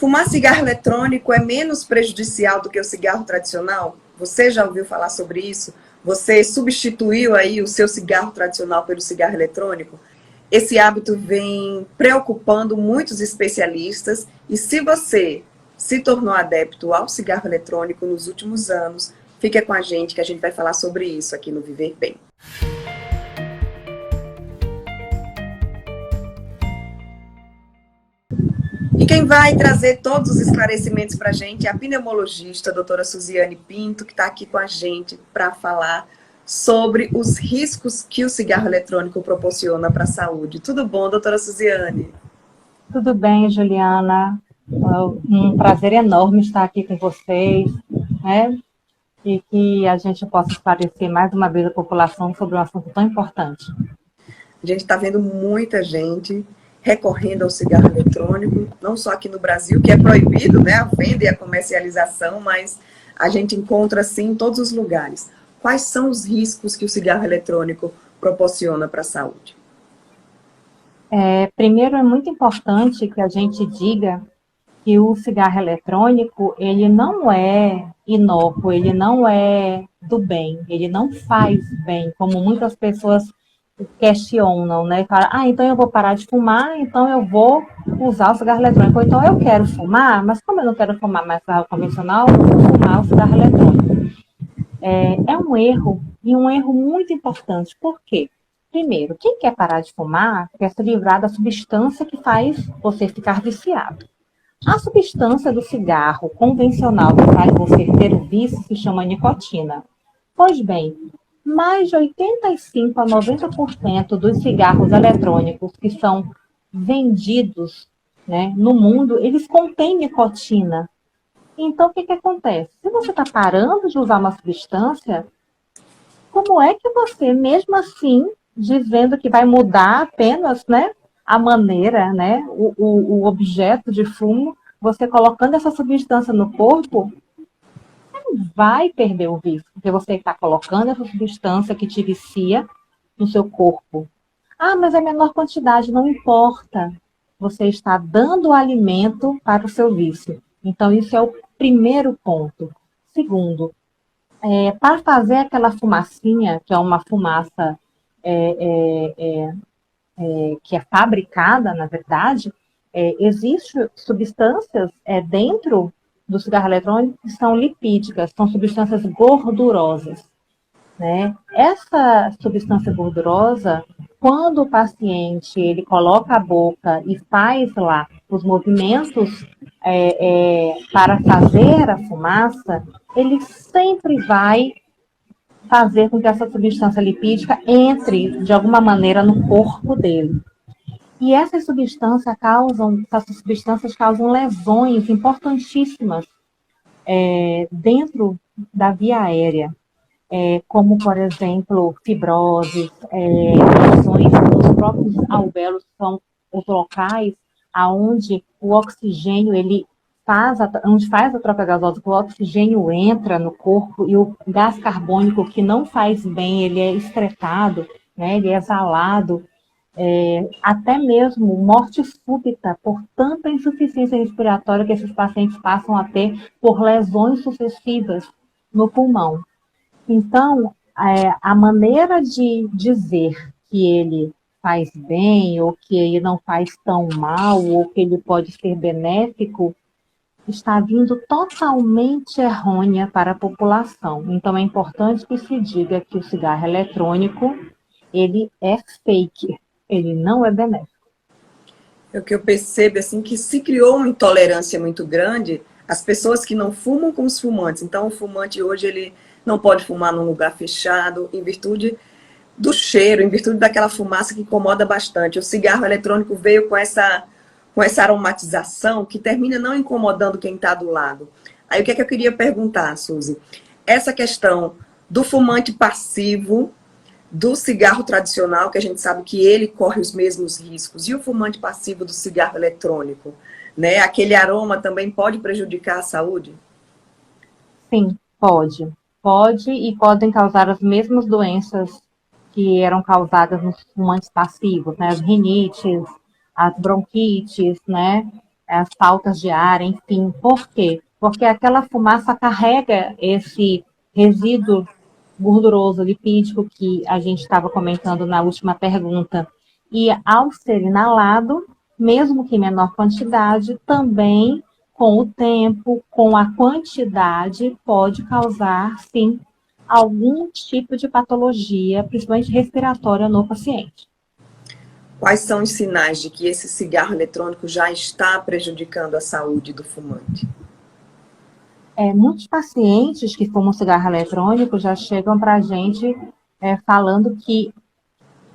Fumar cigarro eletrônico é menos prejudicial do que o cigarro tradicional? Você já ouviu falar sobre isso? Você substituiu aí o seu cigarro tradicional pelo cigarro eletrônico? Esse hábito vem preocupando muitos especialistas e se você se tornou adepto ao cigarro eletrônico nos últimos anos, fica com a gente que a gente vai falar sobre isso aqui no Viver Bem. E quem vai trazer todos os esclarecimentos para a gente é a pneumologista, a doutora Suziane Pinto, que está aqui com a gente para falar sobre os riscos que o cigarro eletrônico proporciona para a saúde. Tudo bom, doutora Suziane? Tudo bem, Juliana. Um prazer enorme estar aqui com vocês, né? E que a gente possa esclarecer mais uma vez a população sobre um assunto tão importante. A gente está vendo muita gente recorrendo ao cigarro eletrônico, não só aqui no Brasil, que é proibido, né, a venda e a comercialização, mas a gente encontra, assim, em todos os lugares. Quais são os riscos que o cigarro eletrônico proporciona para a saúde? Primeiro, é muito importante que a gente diga que o cigarro eletrônico, ele não é inócuo, ele não é do bem, ele não faz bem, como muitas pessoas questionam, né? Falam, então eu vou parar de fumar, então eu vou usar o cigarro eletrônico. Ou então eu quero fumar, mas como eu não quero fumar mais cigarro convencional, eu vou fumar o cigarro eletrônico. É um erro, e um erro muito importante. Por quê? Primeiro, quem quer parar de fumar quer se livrar da substância que faz você ficar viciado. A substância do cigarro convencional que faz você ter o vício se chama nicotina. Pois bem, mais de 85% a 90% dos cigarros eletrônicos que são vendidos, né, no mundo, eles contêm nicotina. Então, o que acontece? Se você está parando de usar uma substância, como é que você, mesmo assim, dizendo que vai mudar apenas, né, a maneira, né, o objeto de fumo, você colocando essa substância no corpo, vai perder o vício, porque você está colocando essa substância que te vicia no seu corpo. Mas é menor quantidade, não importa. Você está dando alimento para o seu vício. Então, isso é o primeiro ponto. Segundo, para fazer aquela fumacinha, que é uma fumaça que é fabricada, na verdade, existem substâncias dentro do cigarro eletrônico que são lipídicas, são substâncias gordurosas, né? Essa substância gordurosa, quando o paciente ele coloca a boca e faz lá os movimentos para fazer a fumaça, ele sempre vai fazer com que essa substância lipídica entre de alguma maneira no corpo dele. E essas substâncias causam lesões importantíssimas dentro da via aérea, como, por exemplo, fibroses, lesões nos próprios alvéolos, que são os locais onde o oxigênio onde faz a troca gasosa, o oxigênio entra no corpo e o gás carbônico que não faz bem, ele é excretado, né, ele é exalado. Até mesmo morte súbita por tanta insuficiência respiratória que esses pacientes passam a ter por lesões sucessivas no pulmão. Então, a maneira de dizer que ele faz bem, ou que ele não faz tão mal, ou que ele pode ser benéfico, está vindo totalmente errônea para a população. Então, é importante que se diga que o cigarro eletrônico, ele é fake. Ele não é benéfico. O que eu percebo, assim, que se criou uma intolerância muito grande, as pessoas que não fumam com os fumantes. Então, o fumante hoje, ele não pode fumar num lugar fechado, em virtude do cheiro, em virtude daquela fumaça que incomoda bastante. O cigarro eletrônico veio com essa aromatização que termina não incomodando quem está do lado. Aí, o que é que eu queria perguntar, Suzy? Essa questão do fumante passivo, do cigarro tradicional, que a gente sabe que ele corre os mesmos riscos, e o fumante passivo do cigarro eletrônico, né? Aquele aroma também pode prejudicar a saúde? Sim, pode. Pode e podem causar as mesmas doenças que eram causadas nos fumantes passivos, né? As rinites, as bronquites, né? as faltas de ar, enfim. Por quê? Porque aquela fumaça carrega esse resíduo gorduroso, lipídico, que a gente estava comentando na última pergunta. E ao ser inalado, mesmo que em menor quantidade, também com o tempo, com a quantidade, pode causar, sim, algum tipo de patologia, principalmente respiratória, no paciente. Quais são os sinais de que esse cigarro eletrônico já está prejudicando a saúde do fumante? Muitos pacientes que fumam cigarro eletrônico já chegam para a gente falando que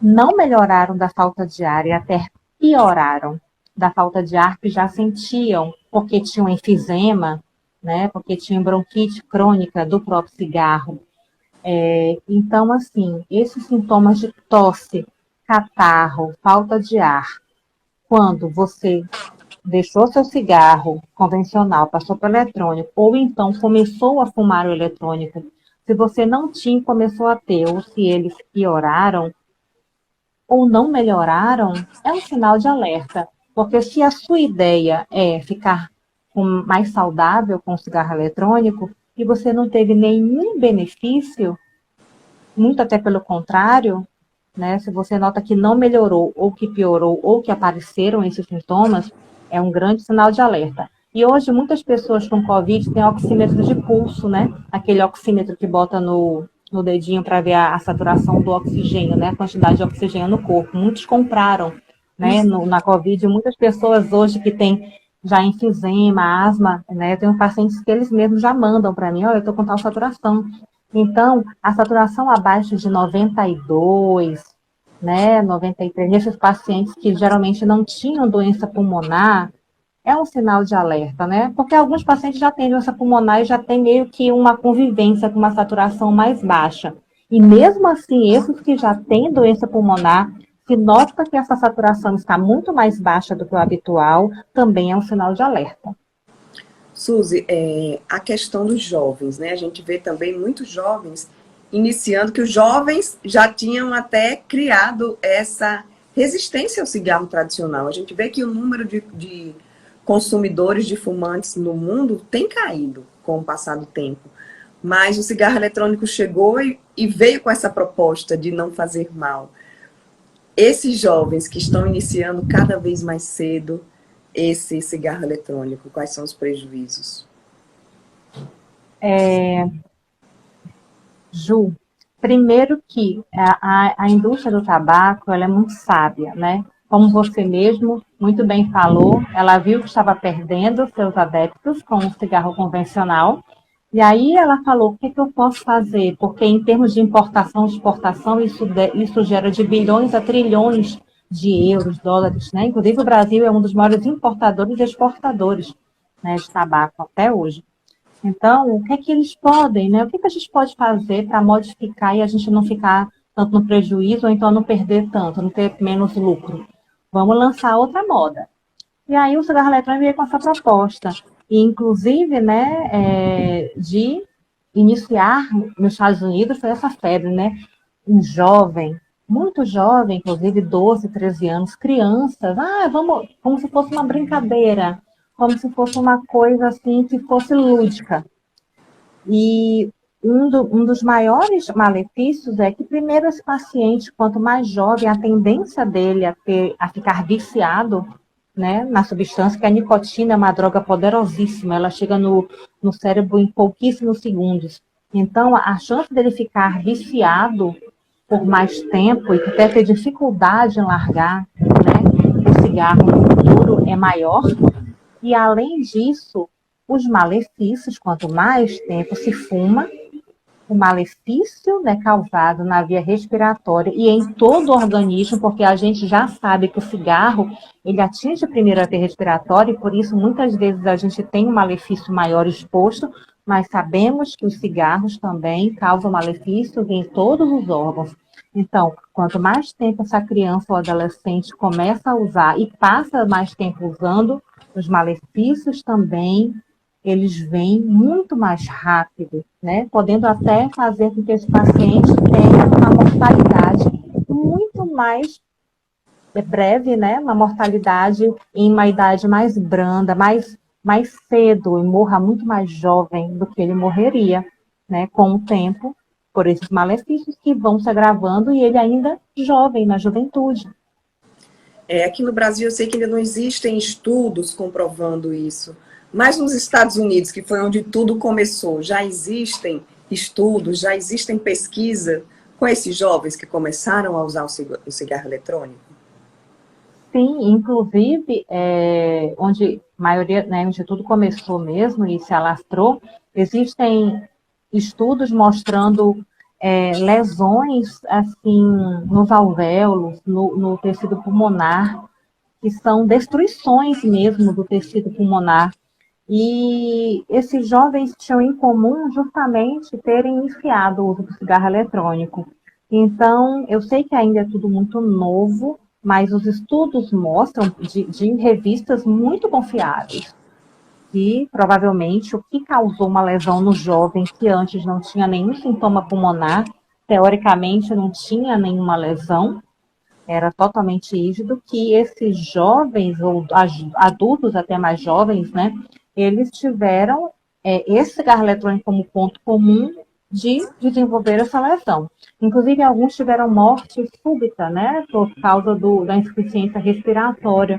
não melhoraram da falta de ar e até pioraram da falta de ar que já sentiam, porque tinham enfisema, né, porque tinham bronquite crônica do próprio cigarro. Então, assim, esses sintomas de tosse, catarro, falta de ar, quando você deixou seu cigarro convencional, passou para o eletrônico, ou então começou a fumar o eletrônico, se você não tinha e começou a ter, ou se eles pioraram ou não melhoraram, é um sinal de alerta. Porque se a sua ideia é ficar mais saudável com o cigarro eletrônico e você não teve nenhum benefício, muito até pelo contrário, né? Se você nota que não melhorou, ou que piorou, ou que apareceram esses sintomas, é um grande sinal de alerta. E hoje muitas pessoas com Covid têm oxímetro de pulso, né? Aquele oxímetro que bota no dedinho para ver a saturação do oxigênio, né? A quantidade de oxigênio no corpo. Muitos compraram, né? Na Covid, muitas pessoas hoje que têm já enfisema, asma, né? Eu tenho pacientes que eles mesmos já mandam para mim, olha, eu estou com tal saturação. Então, a saturação abaixo de 92, né, 93, nesses pacientes que geralmente não tinham doença pulmonar, é um sinal de alerta, né? Porque alguns pacientes já têm doença pulmonar e já têm meio que uma convivência com uma saturação mais baixa. E mesmo assim, esses que já têm doença pulmonar, se nota que essa saturação está muito mais baixa do que o habitual, também é um sinal de alerta. Suzy, a questão dos jovens, né? A gente vê também muitos jovens iniciando, que os jovens já tinham até criado essa resistência ao cigarro tradicional. A gente vê que o número de consumidores de fumantes no mundo tem caído com o passar do tempo. Mas o cigarro eletrônico chegou e veio com essa proposta de não fazer mal. Esses jovens que estão iniciando cada vez mais cedo esse cigarro eletrônico, quais são os prejuízos? Ju, primeiro que a indústria do tabaco, ela é muito sábia, né? Como você mesmo muito bem falou, ela viu que estava perdendo seus adeptos com o cigarro convencional, e aí ela falou, o que eu posso fazer? Porque em termos de importação e exportação, isso gera de bilhões a trilhões de euros, dólares, né? Inclusive o Brasil é um dos maiores importadores e exportadores, né, de tabaco até hoje. Então, o que é que eles podem, né? O que é que a gente pode fazer para modificar e a gente não ficar tanto no prejuízo, ou então não perder tanto, não ter menos lucro? Vamos lançar outra moda. E aí o cigarro eletrônico veio com essa proposta. E, inclusive, né, de iniciar nos Estados Unidos foi essa febre, né? Um jovem, muito jovem, inclusive 12, 13 anos, crianças, vamos, como se fosse uma brincadeira, como se fosse uma coisa assim que fosse lúdica. E um dos maiores malefícios é que, primeiro, esse paciente, quanto mais jovem, a tendência dele a ficar viciado, né, na substância, que a nicotina é uma droga poderosíssima, ela chega no cérebro em pouquíssimos segundos. Então, a chance dele ficar viciado por mais tempo e até ter dificuldade em largar, né, o cigarro no futuro é maior. E, além disso, os malefícios, quanto mais tempo se fuma, o malefício, né, causado na via respiratória e em todo o organismo, porque a gente já sabe que o cigarro, ele atinge primeiro a via respiratória e por isso muitas vezes a gente tem um malefício maior exposto, mas sabemos que os cigarros também causam malefícios em todos os órgãos. Então, quanto mais tempo essa criança ou adolescente começa a usar e passa mais tempo usando, os malefícios também, eles vêm muito mais rápido, né? Podendo até fazer com que esse paciente tenha uma mortalidade muito mais breve, né? Uma mortalidade em uma idade mais branda, mais cedo, e morra muito mais jovem do que ele morreria, né? Com o tempo, por esses malefícios que vão se agravando e ele ainda jovem, na juventude. Aqui no Brasil eu sei que ainda não existem estudos comprovando isso, mas nos Estados Unidos, que foi onde tudo começou, já existem estudos, já existem pesquisa com esses jovens que começaram a usar o cigarro eletrônico? Sim, inclusive, onde a maioria, né, onde tudo começou mesmo e se alastrou, existem estudos mostrando lesões assim nos alvéolos, no tecido pulmonar, que são destruições mesmo do tecido pulmonar. E esses jovens tinham em comum justamente terem iniciado o uso do cigarro eletrônico. Então, eu sei que ainda é tudo muito novo, mas os estudos mostram de revistas muito confiáveis que provavelmente o que causou uma lesão no jovem que antes não tinha nenhum sintoma pulmonar, teoricamente não tinha nenhuma lesão, era totalmente rígido, que esses jovens, ou adultos até mais jovens, né, eles tiveram esse cigarro eletrônico como ponto comum de desenvolver essa lesão. Inclusive, alguns tiveram morte súbita, né, por causa da insuficiência respiratória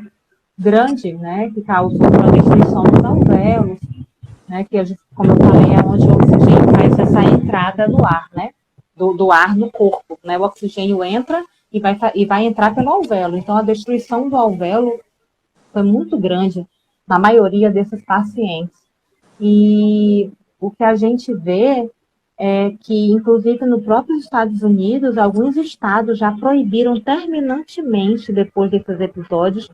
grande, né, que causou a destruição dos alvéolos, né, que, como eu falei, é onde o oxigênio faz essa entrada no ar, né, do ar no corpo, né, o oxigênio entra e vai entrar pelo alvéolo. Então, a destruição do alvéolo foi muito grande na maioria desses pacientes. E o que a gente vê é que, inclusive, no próprio Estados Unidos, alguns estados já proibiram terminantemente, depois desses episódios,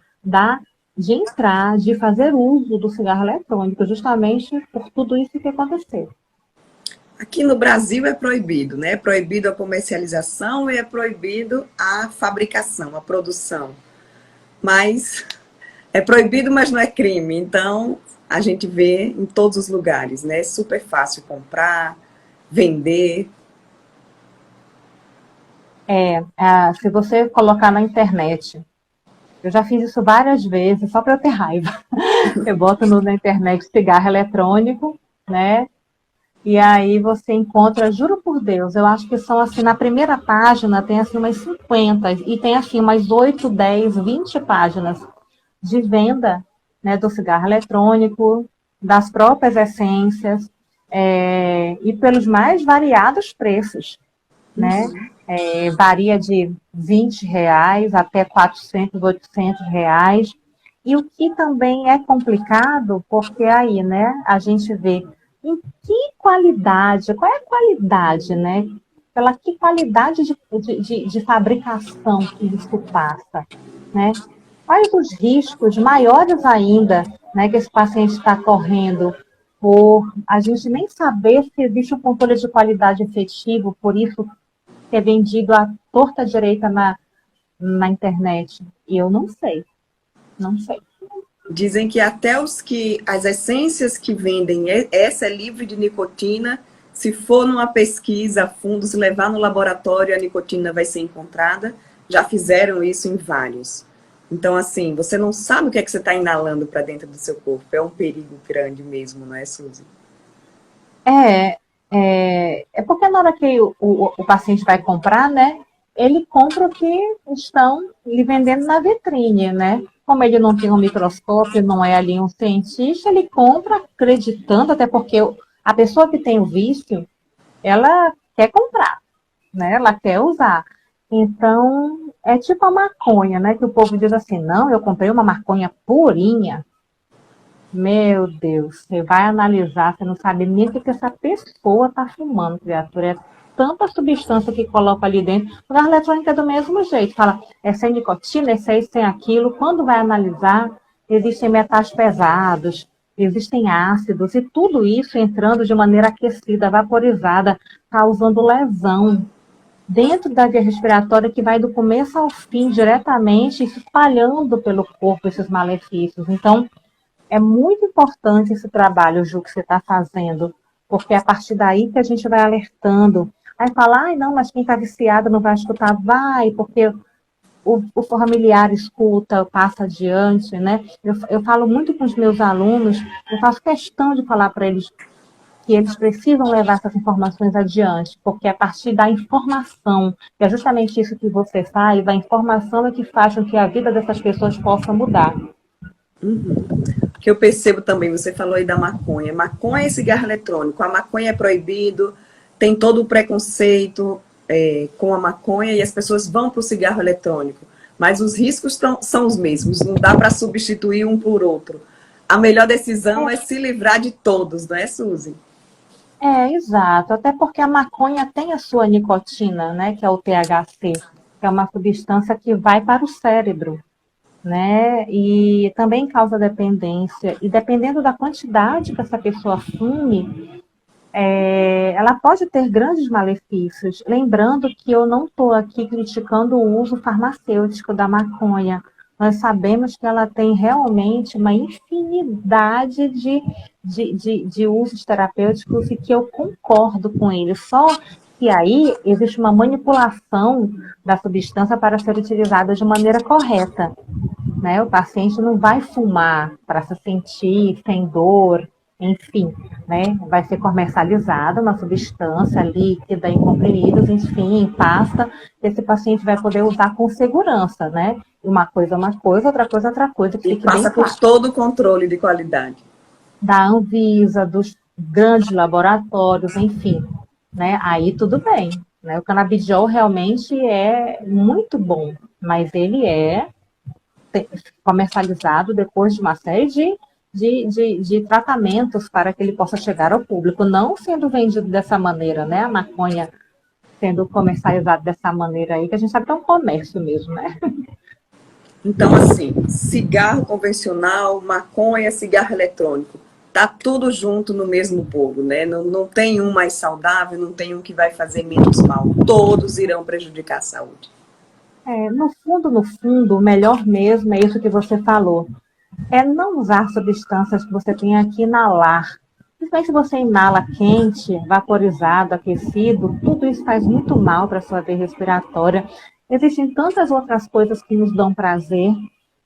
de entrar, de fazer uso do cigarro eletrônico, justamente por tudo isso que aconteceu. Aqui no Brasil é proibido, né? É proibido a comercialização e é proibido a fabricação, a produção. Mas é proibido, mas não é crime. Então, a gente vê em todos os lugares, né? É super fácil comprar, vender. Se você colocar na internet, eu já fiz isso várias vezes, só para eu ter raiva. Eu boto na internet cigarro eletrônico, né? E aí você encontra, juro por Deus, eu acho que são assim, na primeira página tem assim umas 50, e tem assim umas 8, 10, 20 páginas de venda, né, do cigarro eletrônico, das próprias essências, e pelos mais variados preços, né? Varia de R$ 20 até 400, R$ 800. E o que também é complicado, porque aí, né, a gente vê em que qualidade, qual é a qualidade, né? Pela que qualidade de fabricação que isso passa, né? Quais os riscos maiores ainda, né, que esse paciente está correndo por a gente nem saber se existe um controle de qualidade efetivo, por isso que é vendido à torta direita na internet. E eu não sei, não sei. Dizem que até as essências que vendem, essa é livre de nicotina, se for numa pesquisa a fundo, se levar no laboratório, a nicotina vai ser encontrada. Já fizeram isso em vários. Então, assim, você não sabe o que é que você está inalando para dentro do seu corpo. É um perigo grande mesmo, não é, Suzy? É porque na hora que o paciente vai comprar, né, ele compra o que estão lhe vendendo na vitrine, né? Como ele não tem um microscópio, não é ali um cientista, ele compra acreditando, até porque a pessoa que tem o vício, ela quer comprar, né? Ela quer usar. Então, é tipo a maconha, né? Que o povo diz assim, não, eu comprei uma maconha purinha. Meu Deus, você vai analisar, você não sabe nem o que essa pessoa está fumando, criatura. É tanta substância que coloca ali dentro. O gás eletrônico é do mesmo jeito. Fala, é sem nicotina, é isso, sem aquilo. Quando vai analisar, existem metais pesados, existem ácidos, e tudo isso entrando de maneira aquecida, vaporizada, causando lesão dentro da via respiratória que vai do começo ao fim, diretamente, se espalhando pelo corpo esses malefícios. Então, é muito importante esse trabalho, Ju, que você está fazendo, porque é a partir daí que a gente vai alertando. Aí fala, ai não, mas quem está viciado não vai escutar. Vai, porque o familiar escuta, passa adiante, né? Eu falo muito com os meus alunos, eu faço questão de falar para eles que eles precisam levar essas informações adiante, porque a partir da informação, que é justamente isso que você faz, a informação é que faz com que a vida dessas pessoas possa mudar. Que eu percebo também, você falou aí da maconha. Maconha e cigarro eletrônico. A maconha é proibido, tem todo o preconceito com a maconha e as pessoas vão para o cigarro eletrônico. Mas os riscos são os mesmos, não dá para substituir um por outro. A melhor decisão é se livrar de todos, não é, Suzy? Exato. Até porque a maconha tem a sua nicotina, né, que é o THC, que é uma substância que vai para o cérebro, né, e também causa dependência. E dependendo da quantidade que essa pessoa fume, ela pode ter grandes malefícios. Lembrando que eu não estou aqui criticando o uso farmacêutico da maconha. Nós sabemos que ela tem realmente uma infinidade de usos terapêuticos e que eu concordo com ele. Só que aí existe uma manipulação da substância para ser utilizada de maneira correta, né? O paciente não vai fumar para se sentir sem dor, enfim, né? Vai ser comercializada uma substância líquida em comprimidos, enfim, em pasta, que esse paciente vai poder usar com segurança, né? Uma coisa é uma coisa, outra coisa, que E fique bem passa por claro. todo o controle de qualidade. Da Anvisa, dos grandes laboratórios, enfim, né? Aí tudo bem, né? O canabidiol realmente é muito bom, mas ele é comercializado depois de uma série de tratamentos para que ele possa chegar ao público, não sendo vendido dessa maneira, né? A maconha sendo comercializada dessa maneira aí, que a gente sabe que é um comércio mesmo, né? Então, assim, cigarro convencional, maconha, cigarro eletrônico, tá tudo junto no mesmo bolo, né? Não tem um mais saudável, não tem um que vai fazer menos mal. Todos irão prejudicar a saúde. No fundo, o melhor mesmo é isso que você falou. É não usar substâncias que você tem aqui inalar. Principalmente se você inala quente, vaporizado, aquecido, tudo isso faz muito mal para a sua via respiratória. Existem tantas outras coisas que nos dão prazer,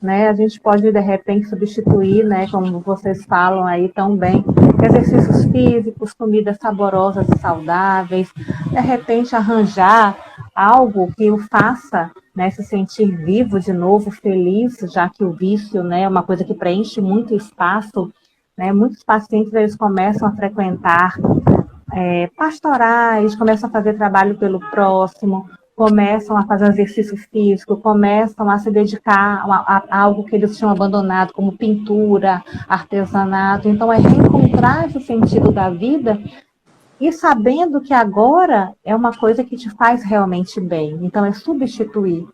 né? A gente pode, de repente, substituir, né, como vocês falam aí tão bem, exercícios físicos, comidas saborosas e saudáveis, de repente arranjar algo que o faça, né, se sentir vivo de novo, feliz, já que o vício, né, é uma coisa que preenche muito espaço, né? Muitos pacientes eles começam a frequentar pastorais, começam a fazer trabalho pelo próximo, começam a fazer exercício físico, começam a se dedicar a algo que eles tinham abandonado, como pintura, artesanato. Então, é reencontrar esse sentido da vida e sabendo que agora é uma coisa que te faz realmente bem. Então, é substituir.